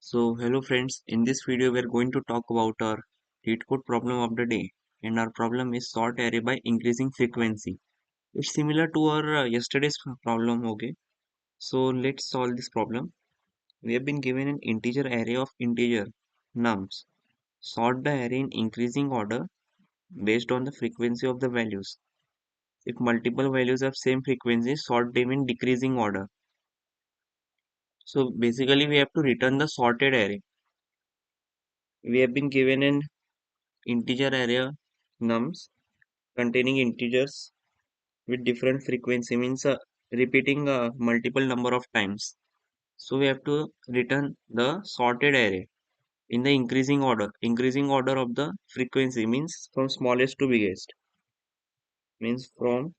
So hello friends, in this video we are going to talk about our Leetcode problem of the day, and our problem is sort array by increasing frequency. It's similar to our yesterday's problem, okay? So let's solve this problem. We have been given an integer array of integer nums. Sort the array in increasing order based on the frequency of the values. If multiple values have same frequency, sort them in decreasing order. So basically we have to return the sorted array. We have been given an integer array nums containing integers with different frequency means repeating a multiple number of times. So we have to return the sorted array in the increasing order of the frequency means from smallest to biggest, means from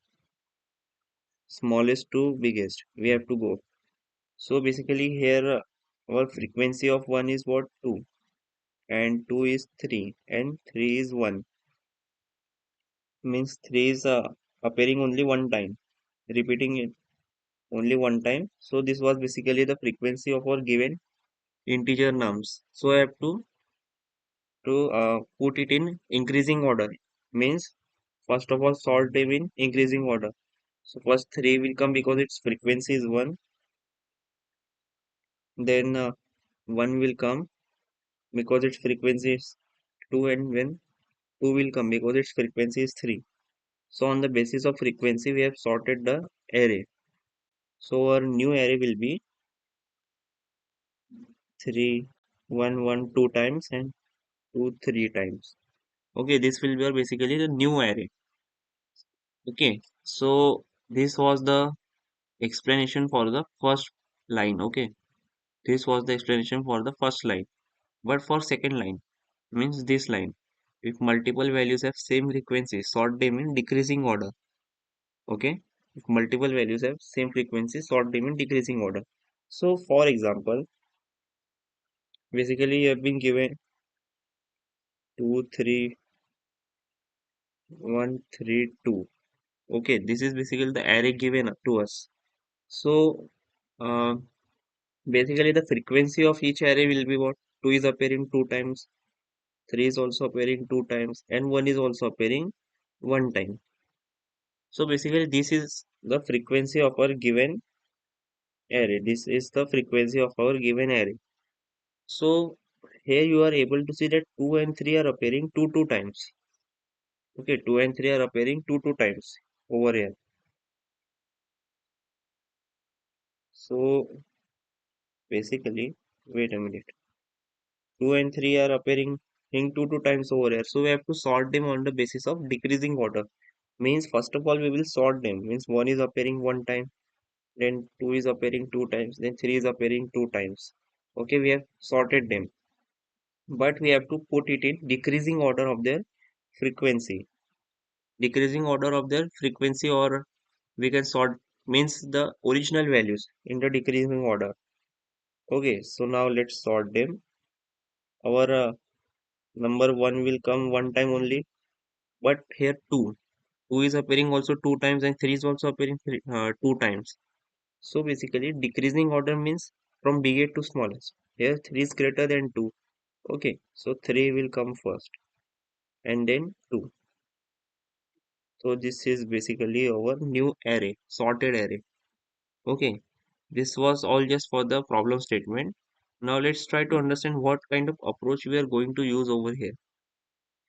smallest to biggest we have to go. So basically here our frequency of 1 is what, 2, and 2 is 3, and 3 is 1, means 3 is appearing only one time, repeating it only one time. So this was basically the frequency of our given integer nums. So I have to put it in increasing order. Means first of all sort them in increasing order. So first 3 will come because its frequency is 1. Then 1 will come because its frequency is 2, and when 2 will come because its frequency is 3. So on the basis of frequency we have sorted the array. So our new array will be 3, 1, 1, 2 times, and 2, 3 times. Okay, this will be basically the new array. Okay, so this was the explanation for the first line. Okay, this was the explanation for the first line. But for second line, means this line, if multiple values have same frequency, sort them in decreasing order. Okay, if multiple values have same frequency, sort them in decreasing order. So for example, basically you have been given 2, 3, 1, 3, 2. Okay, this is basically the array given to us. So uh, basically the frequency of each array will be what? 2 is appearing 2 times, 3 is also appearing 2 times, and 1 is also appearing 1 time. So basically this is the frequency of our given array. This is the frequency of our given array. So here you are able to see that 2 and 3 are appearing 2 times. Okay, 2 and 3 are appearing 2 times over here. So basically, wait a minute. 2 and 3 are appearing in 2 times over here. So we have to sort them on the basis of decreasing order. Means first of all we will sort them. Means 1 is appearing 1 time, then 2 is appearing 2 times, then 3 is appearing 2 times. Okay, we have sorted them. But we have to put it in decreasing order of their frequency. Decreasing order of their frequency, or we can sort means the original values in the decreasing order. Okay, so now let's sort them. Our number 1 will come one time only, but here 2. 2 is appearing also 2 times, and 3 is also appearing 2 times. So basically decreasing order means from biggest to smallest. Here 3 is greater than 2. Okay, so 3 will come first and then 2. So this is basically our new array, sorted array. Okay, this was all just for the problem statement. Now let's try to understand what kind of approach we are going to use over here.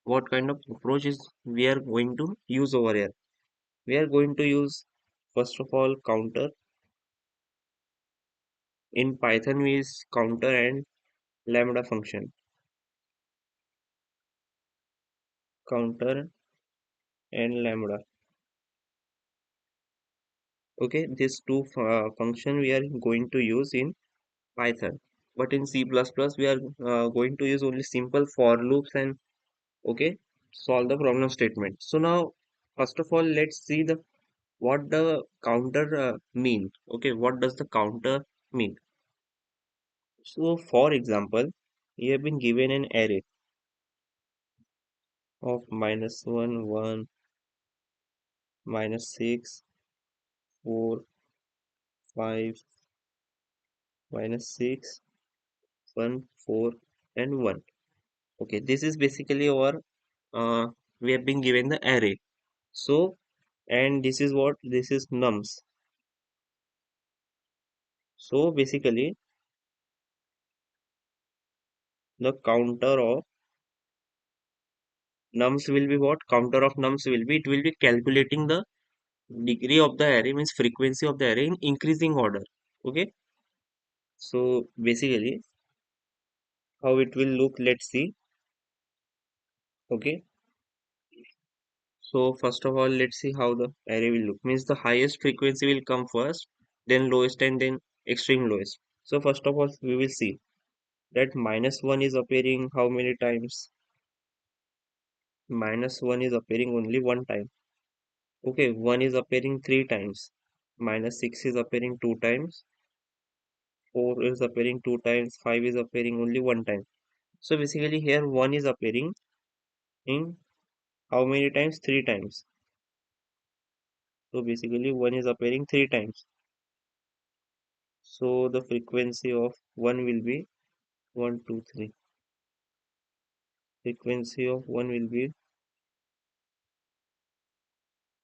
What kind of approach is we are going to use over here? We are going to use first of all counter. In Python we use counter and lambda function. Counter and lambda. Okay, these two function we are going to use in Python. But in C++ we are going to use only simple for loops and okay, solve the problem statement. So now first of all let's see the what the counter mean. Okay, what does the counter mean? So for example, you have been given an array of -1, 1, -6, 4, 5, -6, 1, 4, and 1. Okay, this is basically our we have been given the array. So, and this is what this is nums. So basically, the counter of nums will be what? Counter of nums will be, it will be calculating the degree of the array, means frequency of the array in increasing order. Okay, so basically how it will look, let's see. Okay, so first of all, let's see how the array will look. Means the highest frequency will come first, then lowest, and then extreme lowest. So first of all, we will see that -1 is appearing how many times? -1 is appearing only one time. Okay, 1 is appearing three times. -6 is appearing two times. 4 is appearing two times. 5 is appearing only one time. So basically here 1 is appearing in how many times? Three times. So basically 1 is appearing three times. So the frequency of 1 will be 1, 2, 3. Frequency of 1 will be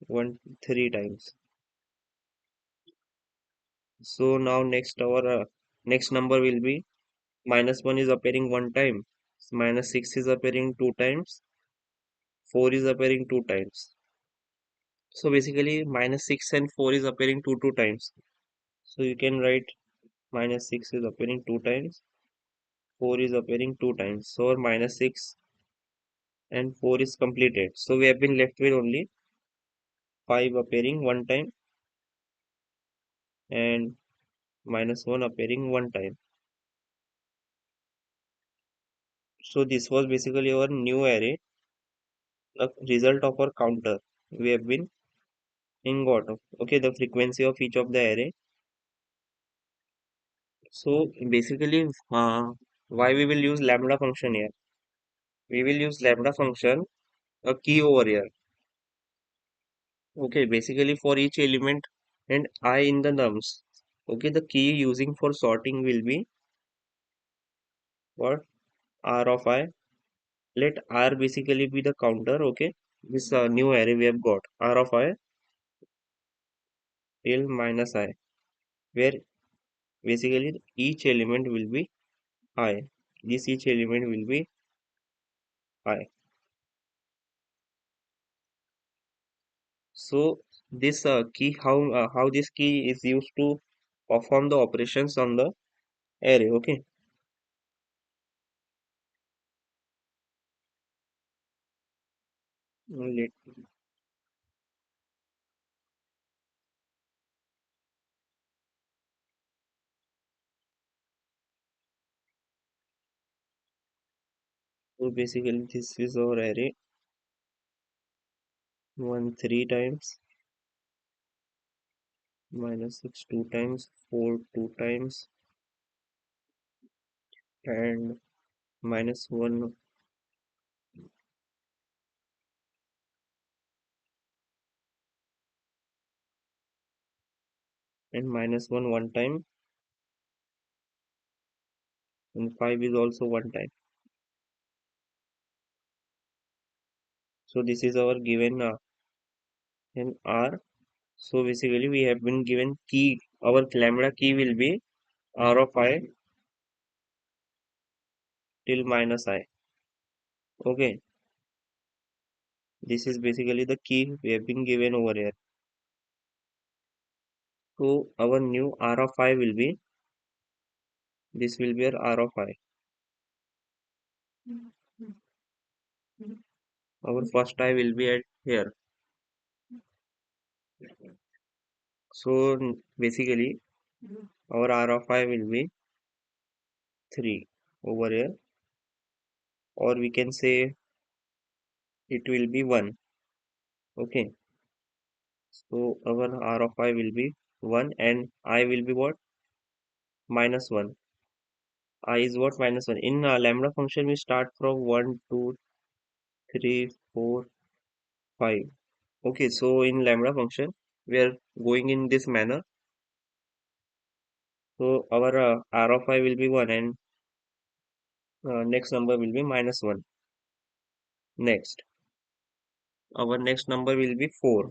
1, three times. So now next our next number will be -1 is appearing one time. -6 is appearing two times. 4 is appearing two times. So basically -6 and 4 is appearing two times. So you can write -6 is appearing two times. 4 is appearing two times. So -6 and 4 is completed. So we have been left with only 5 appearing one time and -1 appearing one time. So this was basically our new array, the result of our counter. We have been in got of okay the frequency of each of the array. So basically, why we will use lambda function here? We will use lambda function a key over here. Okay, basically for each element and I in the nums. Okay, the key using for sorting will be what? R of I. Let R basically be the counter. Okay, this new array we have got R of I till -I, where basically each element will be I. This each element will be I. So this key, how this key is used to perform the operations on the array. Okay, let so basically this is our array. 1 three times, -6 two times, 4 two times, and -1 and -1 one time, and 5 is also one time. So this is our given in R. So basically we have been given key. Our lambda key will be R of I till -I. Okay, this is basically the key we have been given over here. So our new R of I will be, this will be our R of I. Our first I will be at here. So basically our R of I will be 3 over here, or we can say it will be 1. Okay, so our R of I will be 1 and I will be what? -1. I is what? -1. In lambda function we start from 1, 2, 3, 4, 5. Okay, so in lambda function we are going in this manner. So our R of I will be 1 and next number will be -1. Next, our next number will be 4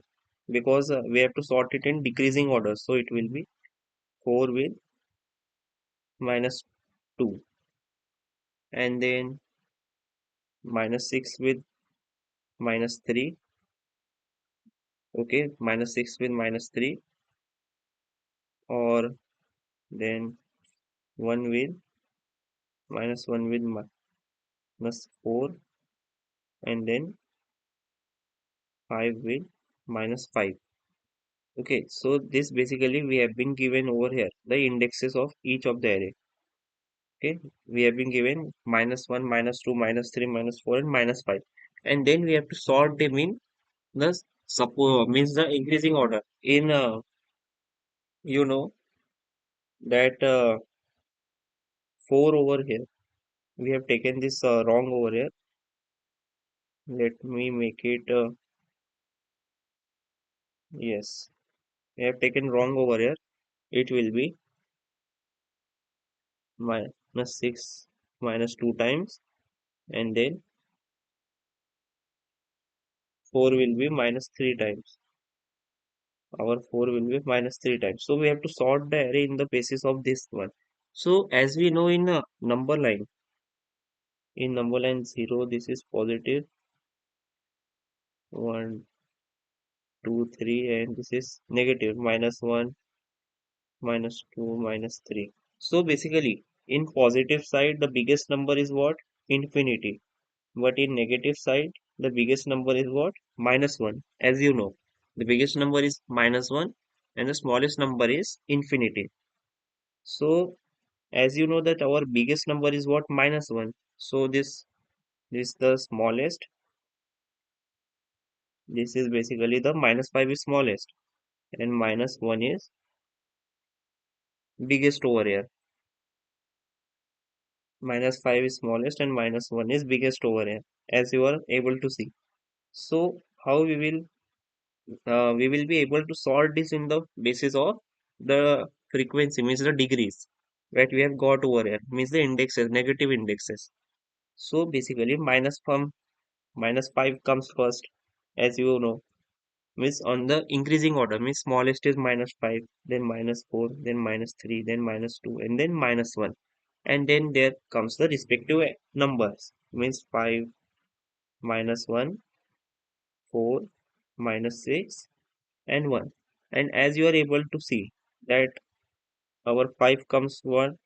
because we have to sort it in decreasing order. So it will be 4 with -2, and then -6 with -3. Okay, -6 with -3, or then 1 with -1 with -4, and then 5 with -5. Okay, so this basically we have been given over here the indexes of each of the array. Okay, we have been given -1, -2, -3, -4, and -5, and then we have to sort them in the suppose means the increasing order. In you know that 4 over here, we have taken this wrong over here. Let me make it yes, we have taken wrong over here. It will be -6 -2 times, and then 4 will be -3 times. Our 4 will be -3 times. So we have to sort the array in the basis of this one. So as we know in number line 0, this is positive 1, 2, 3, and this is negative -1, -2, -3. So basically, in positive side, the biggest number is what? Infinity. But in negative side, the biggest number is what? -1. As you know, the biggest number is -1 and the smallest number is infinity. So as you know that our biggest number is what? -1. So this the smallest. This is basically the -5 is smallest and -1 is biggest over here. -5 is smallest and -1 is biggest over here, as you are able to see. So how we will be able to solve this in the basis of the frequency, means the degrees that we have got over here, means the indexes, negative indexes. So basically -5 comes first, as you know, means on the increasing order, means smallest is -5, then -4, then -3, then -2, and then -1, and then there comes the respective numbers, means 5, -1, 4, -6, and 1. And as you are able to see that our 5 comes one,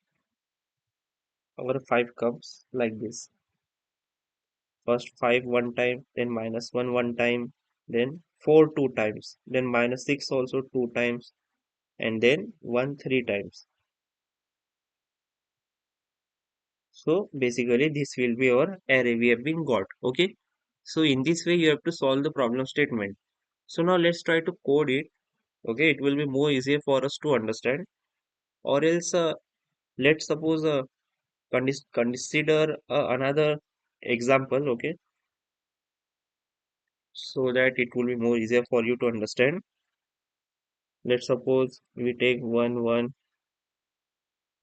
our 5 comes like this. First 5 one time, then -1 one time, then 4 two times, then -6 also 2 times, and then 1 3 times. So basically this will be our array we have been got. Okay. So in this way you have to solve the problem statement. So now let's try to code it. Okay. It will be more easier for us to understand. Or else let's suppose consider another example. Okay. So that it will be more easier for you to understand. Let's suppose we take 1 1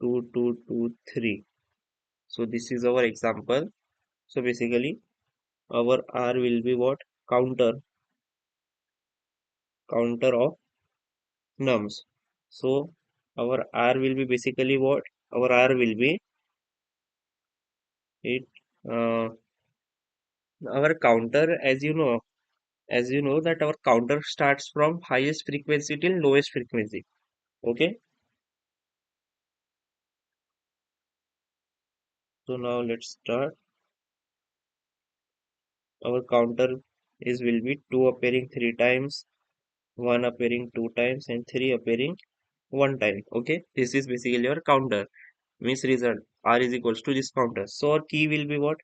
2 2 2 3. So this is our example. So basically our R will be what? Counter of nums. So our R will be basically what? Our R will be it our counter, as you know that our counter starts from highest frequency till lowest frequency. Okay. So now let's start. Our counter is will be 2 appearing 3 times, 1 appearing 2 times, and 3 appearing 1 time. Okay. This is basically our counter. Means result R is equals to this counter. So our key will be what?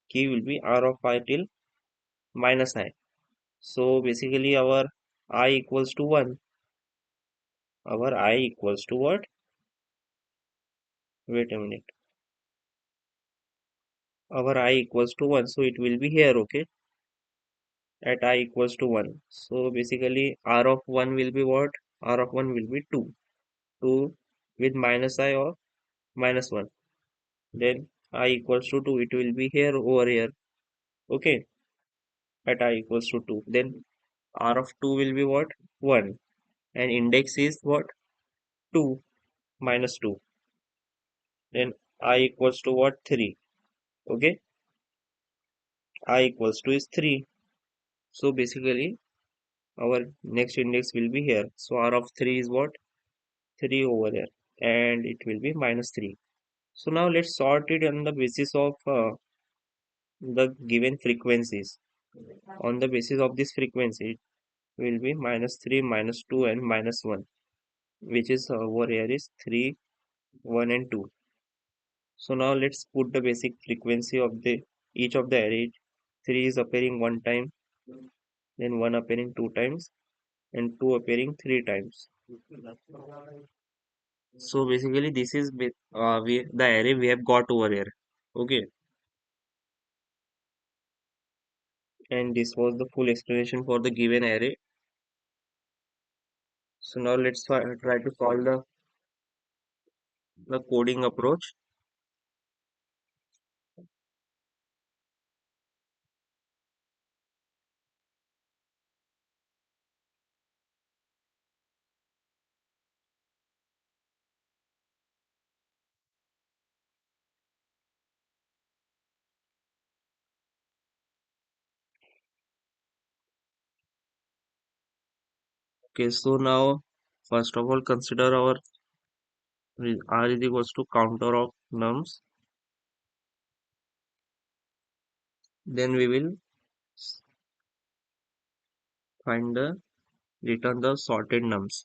Key will be R of I till -I. So basically our I equals to 1. Our I equals to what? Wait a minute. Our I equals to 1. So it will be here, okay? At I equals to 1. So basically R of 1 will be what? R of 1 will be 2. 2 with -I or -1. Then I equals to 2, it will be here over here. Okay, at I equals to 2. Then R of 2 will be what? 1. And index is what? 2 minus 2. Then I equals to what? 3. Okay, I equals to is 3. So basically our next index will be here. So R of 3 is what? 3 over here. And it will be minus 3. So now let's sort it on the basis of the given frequencies. On the basis of this frequency, it will be minus 3, minus 2 and minus 1, which is over here is 3, 1 and 2. So now let's put the basic frequency of the each of the array. 3 is appearing one time, then 1 appearing two times, and 2 appearing three times. So basically this is the array we have got over here. Okay, and this was the full explanation for the given array. So now let's try to solve the coding approach. Okay, so now first of all consider our r is equals to counter of nums. Then we will find the return the sorted nums.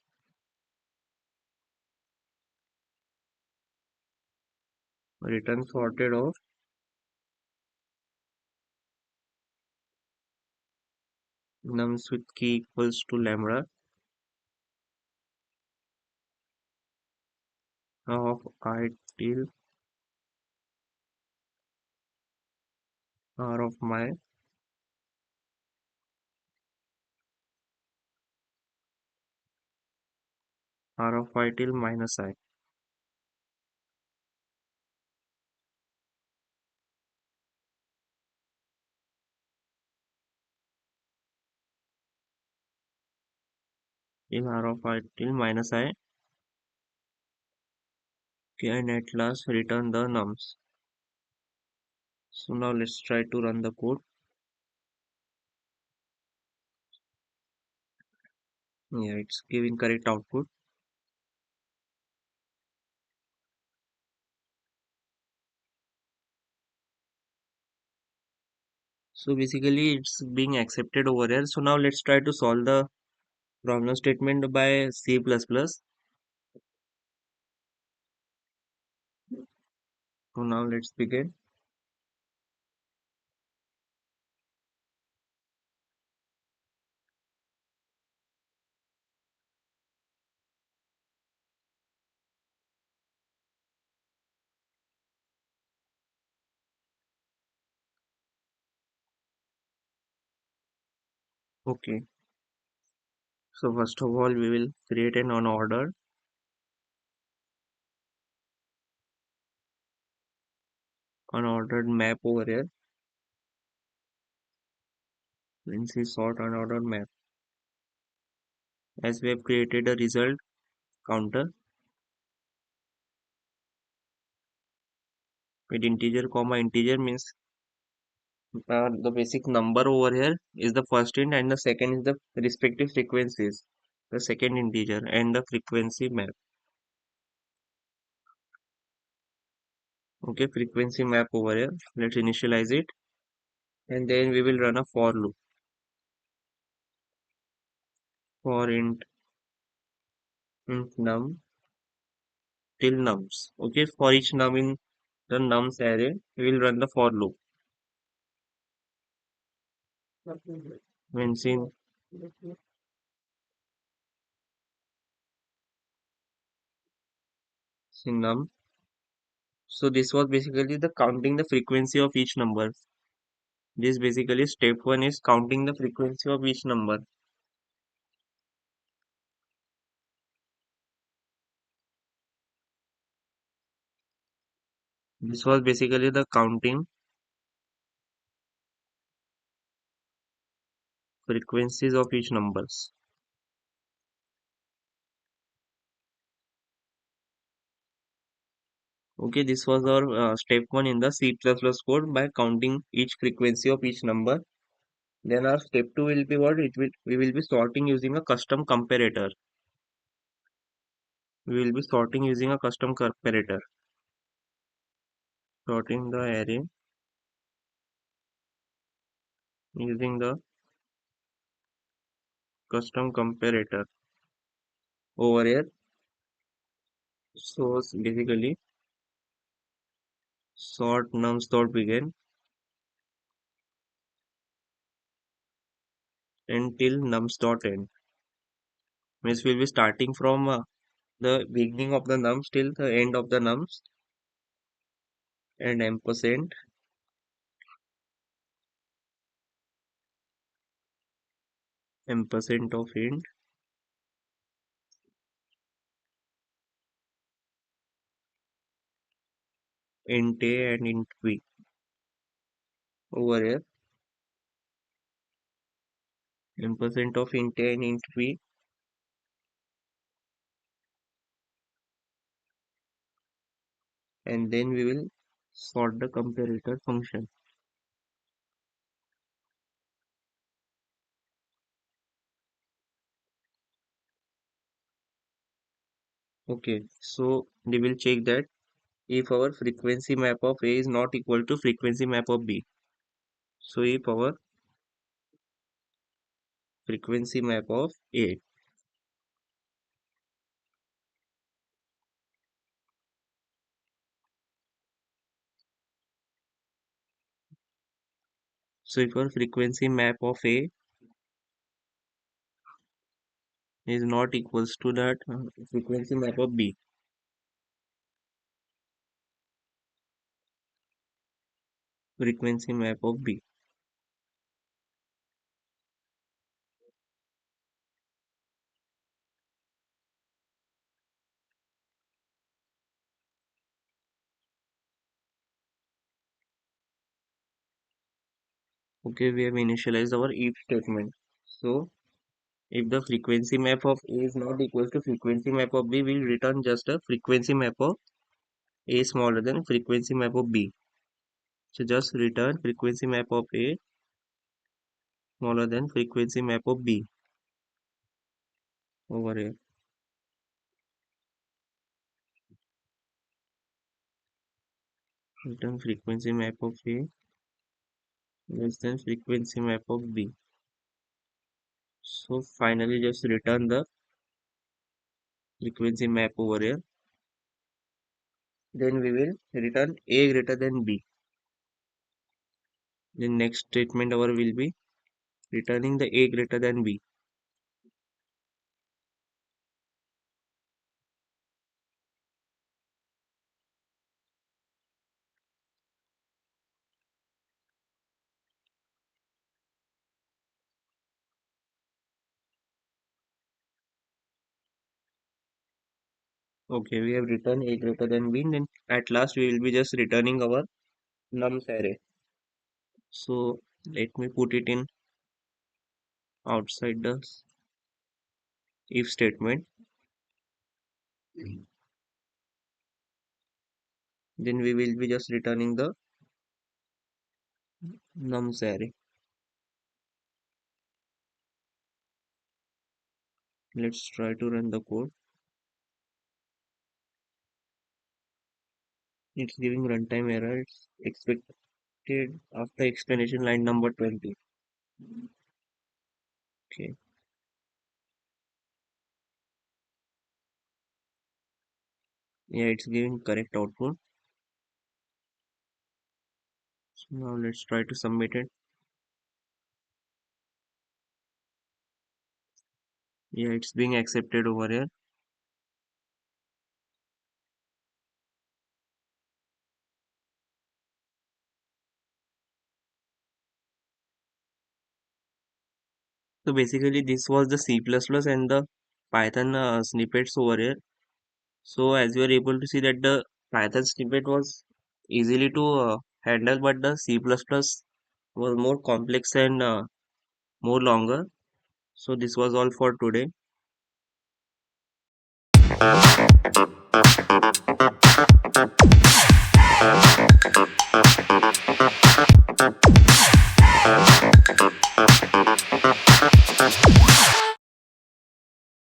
Return sorted of nums with key equals to lambda of I till r of my r of I till minus I. In r of I till minus I. Okay, and at last return the nums. So now let's try to run the code. Yeah, it's giving correct output. So basically it's being accepted over here. So now let's try to solve the problem statement by C++. So now let's begin. Okay. So first of all, we will create an unordered map over here. Let's see sort unordered map. As we have created a result counter with integer comma integer means the basic number over here is the first int and the second is the respective frequencies. The second integer and the frequency map. Okay, frequency map over here. Let's initialize it and then we will run a for loop for int num till nums. Okay, for each num in the nums array, we will run the for loop. Means in num. So this was basically the counting the frequency of each number. This basically step one is counting the frequency of each number. This was basically the counting frequencies of each numbers. Okay, this was our step one in the C++ code by counting each frequency of each number. Then our step two will be what it will we will be sorting using a custom comparator. We will be sorting using a custom comparator. Sorting the array using the custom comparator over here. So basically sort nums dot begin until nums dot end. Means we'll be starting from the beginning of the nums till the end of the nums, and ampersand of int a and int b over here. Ampersand of int a and int b, and then we will sort the comparator function. Okay, so we will check that if our frequency map of A is not equal to frequency map of B. So if our frequency map of A, so if our frequency map of A is not equals to that frequency map of B, frequency map of B. Okay, we have initialized our if statement. So if the frequency map of A is not equal to frequency map of B, we'll return just a frequency map of A smaller than frequency map of B. So just return frequency map of A smaller than frequency map of B over here. Return frequency map of A less than frequency map of B. So finally just return the frequency map over here. Then we will return A greater than B. The next statement our will be returning the A greater than B. Okay, we have written A greater than B. Then at last we will be just returning our nums array. So let me put it in outside the if statement. Then we will be just returning the nums array. Let's try to run the code. It's giving runtime error. It's expected after explanation line number 20. Okay. Yeah, it's giving correct output. So now let's try to submit it. Yeah, it's being accepted over here. So basically this was the C++ and the Python snippets over here. So as you are able to see that the Python snippet was easily to handle, but the C++ was more complex and more longer. So this was all for today.